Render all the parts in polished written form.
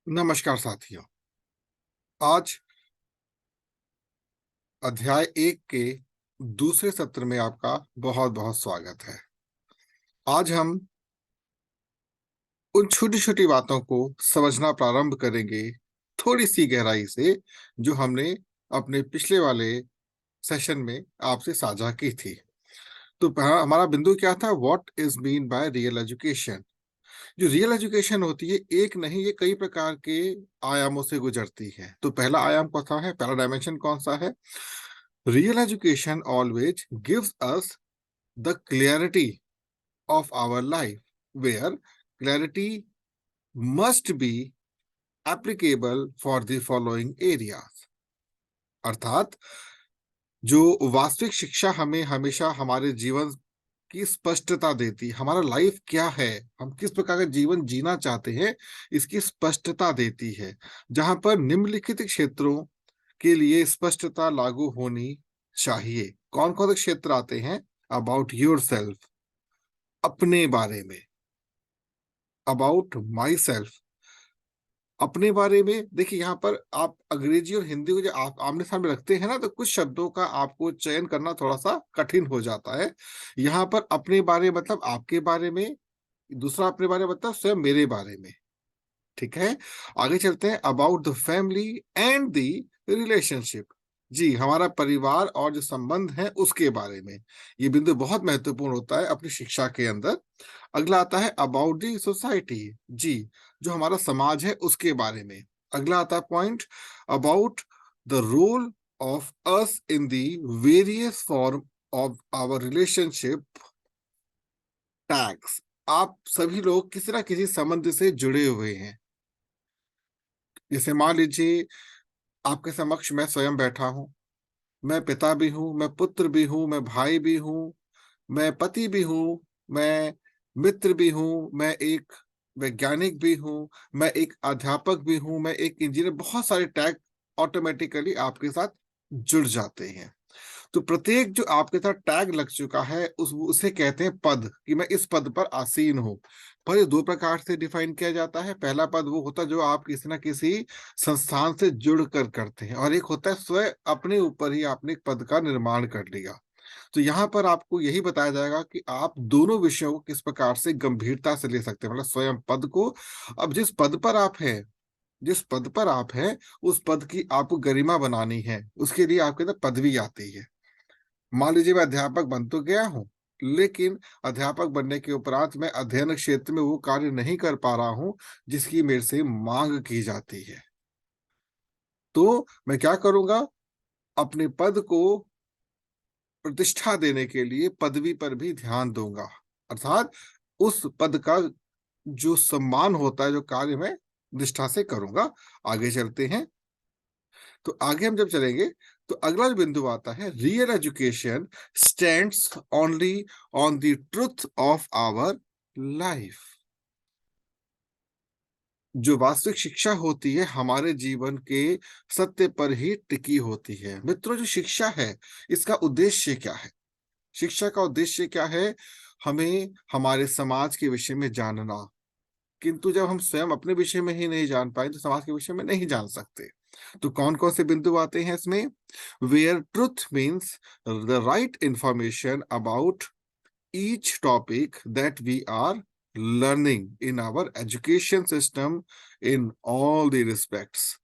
नमस्कार साथियों। आज अध्याय 1 के दूसरे सत्र में आपका बहुत बहुत स्वागत है। आज हम उन छोटी छोटी बातों को समझना प्रारंभ करेंगे थोड़ी सी गहराई से, जो हमने अपने पिछले वाले सेशन में आपसे साझा की थी। तो हमारा बिंदु क्या था? What is mean by real education. जो रियल एजुकेशन होती है, एक नहीं, ये कई प्रकार के आयामों से गुजरती है। तो पहला आयाम कौन सा है? पहला डायमेंशन कौन सा है? Real education always gives us the clarity of our life, where clarity must be applicable for the following areas. अर्थात जो वास्तविक शिक्षा हमें हमेशा हमारे जीवन की स्पष्टता देती, हमारा लाइफ क्या है, हम किस प्रकार का जीवन जीना चाहते हैं, इसकी स्पष्टता देती है। जहां पर निम्नलिखित क्षेत्रों के लिए स्पष्टता लागू होनी चाहिए। कौन कौन से क्षेत्र आते हैं? अबाउट योर सेल्फ, अपने बारे में। अबाउट माई सेल्फ, अपने बारे में। देखिए, यहाँ पर आप अंग्रेजी और हिंदी को जो आप आमने सामने रखते हैं ना, तो कुछ शब्दों का आपको चयन करना थोड़ा सा कठिन हो जाता है। यहाँ पर अपने बारे मतलब आपके बारे में, दूसरा अपने बारे मतलब स्वयं मेरे बारे में। ठीक है, आगे चलते हैं। About the family and the relationship. जी, हमारा परिवार और जो संबंध है उसके बारे में। ये बिंदु बहुत महत्वपूर्ण होता है अपनी शिक्षा के अंदर। अगला आता है अबाउट द सोसाइटी। जी, जो हमारा समाज है उसके बारे में। अगला आता है point about the role of us in the various form of our relationship tags. आप सभी लोग किसी ना किसी संबंध से जुड़े हुए हैं। जैसे मान लीजिए, आपके समक्ष मैं स्वयं बैठा हूं। मैं पिता भी हूं, मैं पुत्र भी हूं, मैं भाई भी हूं, मैं पति भी हूं, मैं मित्र भी हूं, मैं एक वैज्ञानिक भी हूं, मैं एक अध्यापक भी हूं, मैं एक इंजीनियर। बहुत सारे टैग ऑटोमेटिकली आपके साथ जुड़ जाते हैं। तो प्रत्येक जो आपके साथ टैग लग चुका है उसे कहते हैं पद, कि मैं इस पद पर आसीन हूं। पर ये दो प्रकार से डिफाइन किया जाता है। पहला पद वो होता है जो आप किसी ना किसी संस्थान से जुड़ कर करते हैं, और एक होता है स्वयं अपने ऊपर ही आपने एक पद का निर्माण कर लिया। तो यहाँ पर आपको यही बताया जाएगा कि आप दोनों विषयों को किस प्रकार से गंभीरता से ले सकते हैं, मतलब स्वयं पद को। अब जिस पद पर आप हैं, उस पद की आपको गरिमा बनानी है, उसके लिए आपके अंदर पदवी आती है। मान लीजिए मैं अध्यापक बन तो गया हूं, लेकिन अध्यापक बनने के उपरांत मैं अध्ययन क्षेत्र में वो कार्य नहीं कर पा रहा हूं जिसकी मेरे से मांग की जाती है। तो मैं क्या करूंगा? अपने पद को प्रतिष्ठा देने के लिए पदवी पर भी ध्यान दूंगा। अर्थात उस पद का जो सम्मान होता है, जो कार्य मैं निष्ठा से करूंगा। आगे चलते हैं। तो आगे हम जब चलेंगे, तो अगला जो बिंदु आता है, real education stands only on the truth of our life. जो वास्तविक शिक्षा होती है हमारे जीवन के सत्य पर ही टिकी होती है। मित्रों, जो शिक्षा है इसका उद्देश्य क्या है? शिक्षा का उद्देश्य क्या है? हमें हमारे समाज के विषय में जानना। किंतु जब हम स्वयं अपने विषय में ही नहीं जान पाए, तो समाज के विषय में नहीं जान सकते। तो कौन कौन से बिंदु आते हैं इसमें? Where truth means the right information about each topic that we are learning in our education system in all the respects.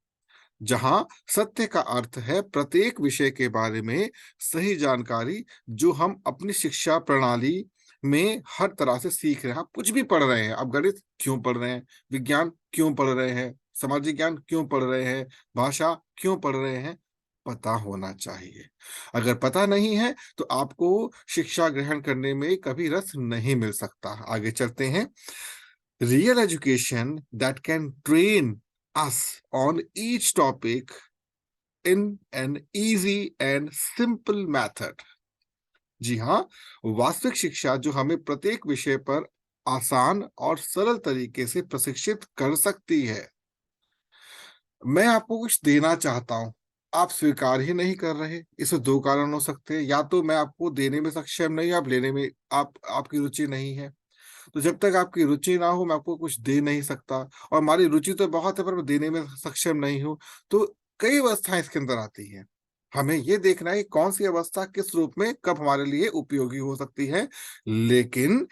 जहां सत्य का अर्थ है प्रत्येक विषय के बारे में सही जानकारी, जो हम अपनी शिक्षा प्रणाली में हर तरह से सीख रहे हैं। आप कुछ भी पढ़ रहे हैं, आप गणित क्यों पढ़ रहे हैं, विज्ञान क्यों पढ़ रहे हैं, सामाजिक ज्ञान क्यों पढ़ रहे हैं, भाषा क्यों पढ़ रहे हैं, पता होना चाहिए। अगर पता नहीं है तो आपको शिक्षा ग्रहण करने में कभी रस नहीं मिल सकता। आगे चलते हैं। Real education that can train us on each topic in an easy and simple method। जी हाँ, वास्तविक शिक्षा जो हमें प्रत्येक विषय पर आसान और सरल तरीके से प्रशिक्षित कर सकती है। मैं आपको कुछ देना चाहता हूं, आप स्वीकार ही नहीं कर रहे। इसमें दो कारण हो सकते हैं। या तो मैं आपको देने में सक्षम नहीं, आप लेने में आपकी रुचि नहीं है। तो जब तक आपकी रुचि ना हो, मैं आपको कुछ दे नहीं सकता, और हमारी रुचि तो बहुत है पर मैं देने में सक्षम नहीं हूँ। तो कई अवस्थाएं इसके अंदर आती हैं। हमें ये देखना है कि कौन सी अवस्था किस रूप में कब हमारे लिए उपयोगी हो सकती है, लेकिन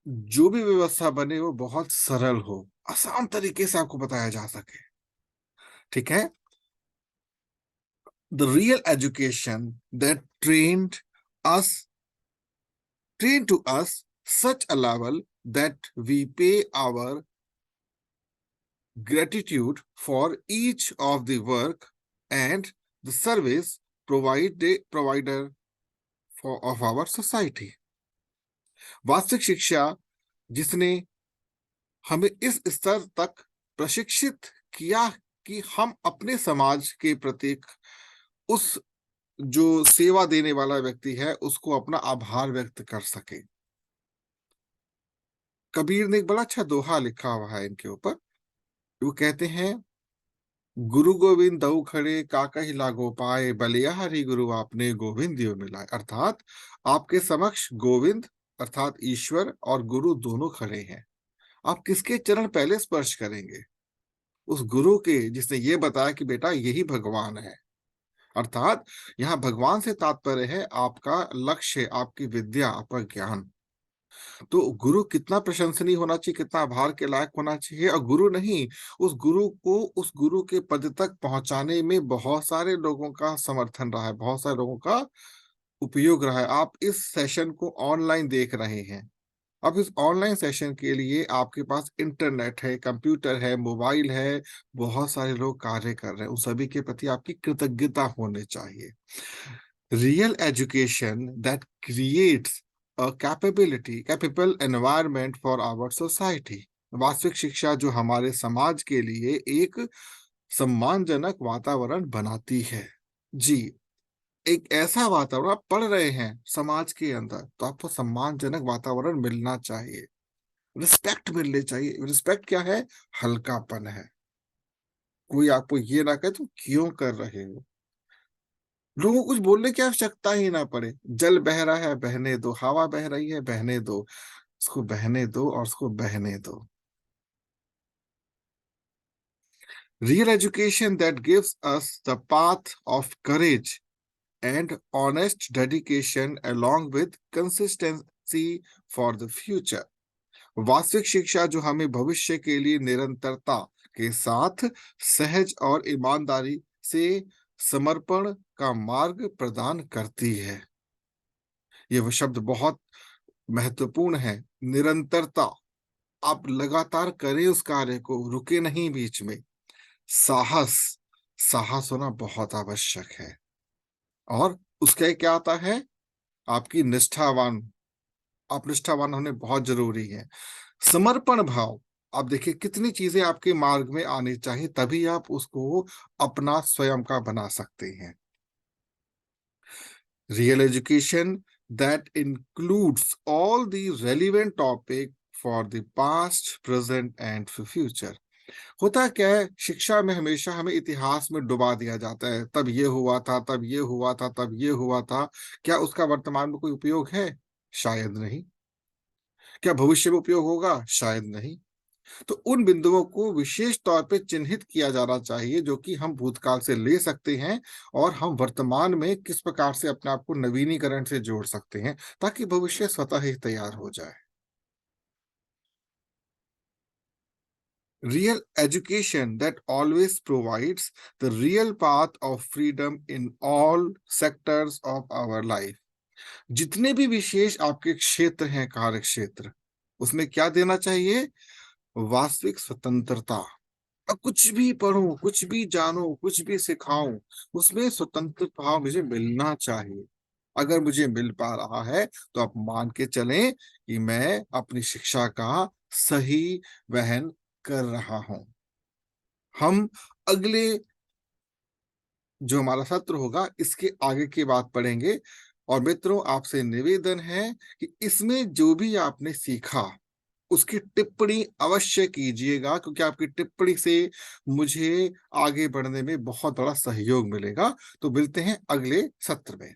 जो भी व्यवस्था बने वो बहुत सरल हो, आसान तरीके से आपको बताया जा सके। ठीक है? The real education that us trained to us such a level that we pay our gratitude for each of the work and the service provider of our society. वास्तविक शिक्षा जिसने हमें इस स्तर तक प्रशिक्षित किया कि हम अपने समाज के प्रति उस जो सेवा देने वाला व्यक्ति है उसको अपना आभार व्यक्त कर सके। कबीर ने एक बड़ा अच्छा दोहा लिखा हुआ है इनके ऊपर। वो कहते हैं, गुरु गोविंद दऊ खड़े काकहि लागो पाए, बलिया हरि गुरु आपने गोविंद दियो मिलाए। अर्थात आपके समक्ष गोविंद अर्थात ईश्वर और गुरु दोनों खड़े हैं, आप किसके चरण पहले स्पर्श करेंगे? उस गुरु के जिसने ये बताया कि बेटा यही भगवान है। अर्थात यहाँ भगवान से तात्पर्य है आपका लक्ष्य, आपकी विद्या, आपका ज्ञान। तो गुरु कितना प्रशंसनीय होना चाहिए, कितना आभार के लायक होना चाहिए। और गुरु नहीं, उस गुरु को उस गुरु के पद तक पहुंचाने में बहुत सारे लोगों का समर्थन रहा है, बहुत सारे लोगों का उपयोग रहा है। आप इस सेशन को ऑनलाइन देख रहे हैं। अब इस ऑनलाइन सेशन के लिए आपके पास इंटरनेट है, कंप्यूटर है, मोबाइल है, बहुत सारे लोग कार्य कर रहे हैं। उन सभी के प्रति आपकी कृतज्ञता होनी चाहिए। Real education that creates a capable environment for our society. वास्तविक शिक्षा जो हमारे समाज के लिए एक सम्मानजनक वातावरण बनाती है। जी, एक ऐसा वातावरण आप पढ़ रहे हैं समाज के अंदर, तो आपको सम्मानजनक वातावरण मिलना चाहिए, रिस्पेक्ट मिलनी चाहिए। रिस्पेक्ट क्या है? हल्कापन है। कोई आपको ये ना कहे तुम क्यों कर रहे हो, लोगों को कुछ बोलने की आवश्यकता ही ना पड़े। जल बह रहा है बहने दो, हवा बह रही है बहने दो, उसको बहने दो और उसको बहने दो। Real education that gives us the path of courage and honest dedication along with consistency for the future. वास्तविक शिक्षा जो हमें भविष्य के लिए निरंतरता के साथ सहज और ईमानदारी से समर्पण का मार्ग प्रदान करती है। ये वो शब्द बहुत महत्वपूर्ण है, निरंतरता। आप लगातार करें उस कार्य को, रुके नहीं बीच में। साहस, साहस होना बहुत आवश्यक है। और उसका क्या आता है? आपकी निष्ठावान, आप निष्ठावान होने बहुत जरूरी है। समर्पण भाव, आप देखिए कितनी चीजें आपके मार्ग में आनी चाहिए, तभी आप उसको अपना स्वयं का बना सकते हैं। Real education that includes all the relevant topic for the past, present and future. होता क्या है, शिक्षा में हमेशा हमें इतिहास में डुबा दिया जाता है। तब ये हुआ था, तब ये हुआ था, तब ये हुआ था। क्या उसका वर्तमान में कोई उपयोग है? शायद नहीं। क्या भविष्य में उपयोग होगा? शायद नहीं। तो उन बिंदुओं को विशेष तौर पे चिन्हित किया जाना चाहिए जो कि हम भूतकाल से ले सकते हैं और हम वर्तमान में किस प्रकार से अपने आप को नवीनीकरण से जोड़ सकते हैं ताकि भविष्य स्वतः ही तैयार हो जाए। Real education that always provides the real path of freedom in all sectors of our life. जितने भी विशेष आपके क्षेत्र हैं, कार्य क्षेत्र, उसमें क्या देना चाहिए? वास्तविक स्वतंत्रता। अब कुछ भी पढ़ूं, कुछ भी जानो, कुछ भी सिखाऊं, उसमें स्वतंत्र भाव मुझे मिलना चाहिए। अगर मुझे मिल पा रहा है तो आप मान के चलें कि मैं अपनी शिक्षा का सही वहन कर रहा हूं। हम अगले जो हमारा सत्र होगा इसके आगे की बात पढ़ेंगे। और मित्रों, आपसे निवेदन है कि इसमें जो भी आपने सीखा उसकी टिप्पणी अवश्य कीजिएगा, क्योंकि आपकी टिप्पणी से मुझे आगे बढ़ने में बहुत बड़ा सहयोग मिलेगा। तो मिलते हैं अगले सत्र में।